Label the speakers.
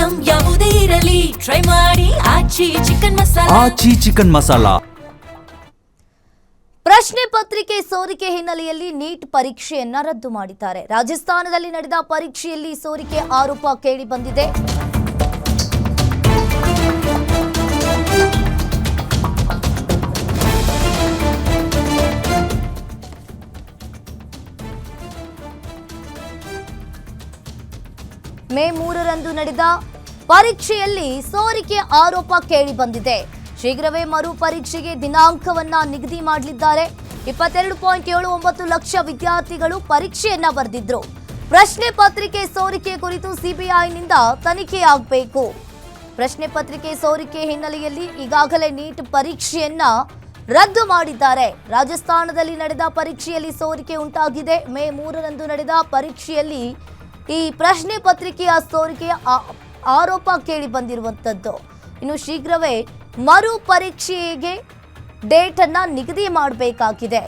Speaker 1: Item ಯಾವುದೇ ಇರಲಿ try ಮಾಡಿ ಆಚಿ ಚಿಕನ್ ಮಸಾಲಾ.
Speaker 2: ಆಚಿ ಚಿಕನ್ ಮಸಾಲಾ.
Speaker 3: ಪ್ರಶ್ನೆ ಪತ್ರಿಕೆ ಸೋರಿಕೆ ಹಿನ್ನೆಲೆಯಲ್ಲಿ ನೀಟ್ ಪರೀಕ್ಷೆಯನ್ನ ರದ್ದು ಮಾಡಿದ್ದಾರೆ. ರಾಜಸ್ಥಾನದಲ್ಲಿ ನಡೆದ ಪರೀಕ್ಷೆಯಲ್ಲಿ ಸೋರಿಕೆ ಆರೋಪ ಕೇಳಿ ಬಂದಿದೆ. ಮೇ 3ರಂದು ನಡೆದ ಪರೀಕ್ಷೆಯಲ್ಲಿ ಸೋರಿಕೆ ಆರೋಪ ಕೇಳಿ ಬಂದಿದೆ. ಶೀಘ್ರವೇ ಮರು ಪರೀಕ್ಷೆಗೆ ದಿನಾಂಕವನ್ನ ನಿಗದಿ ಮಾಡಲಿದ್ದಾರೆ. 22.79 ಲಕ್ಷ ವಿದ್ಯಾರ್ಥಿಗಳು ಪರೀಕ್ಷೆಯನ್ನ ಬರೆದಿದ್ರು. ಪ್ರಶ್ನೆ ಪತ್ರಿಕೆ ಸೋರಿಕೆ ಕುರಿತು ಸಿಬಿಐನಿಂದ ತನಿಖೆಯಾಗಬೇಕು. ಪ್ರಶ್ನೆ ಪತ್ರಿಕೆ ಸೋರಿಕೆ ಹಿನ್ನೆಲೆಯಲ್ಲಿ ಈಗಾಗಲೇ ನೀಟ್ ಪರೀಕ್ಷೆಯನ್ನ ರದ್ದು ಮಾಡಿದ್ದಾರೆ. ರಾಜಸ್ಥಾನದಲ್ಲಿ ನಡೆದ ಪರೀಕ್ಷೆಯಲ್ಲಿ ಸೋರಿಕೆ ಉಂಟಾಗಿದೆ. ಮೇ 3ರಂದು ನಡೆದ ಪರೀಕ್ಷೆಯಲ್ಲಿ ಈ ಪ್ರಶ್ನೆ ಪತ್ರಿಕೆಯ ಸೋರಿಕೆಯ ಆರೋಪ ಕೇಳಿ ಬಂದಿರುವಂತದ್ದು. ಇನ್ನು ಶೀಘ್ರವೇ ಮರು ಪರೀಕ್ಷೆಗೆ ಡೇಟ್ ಅನ್ನ ನಿಗದಿ ಮಾಡಬೇಕಾಗಿದೆ.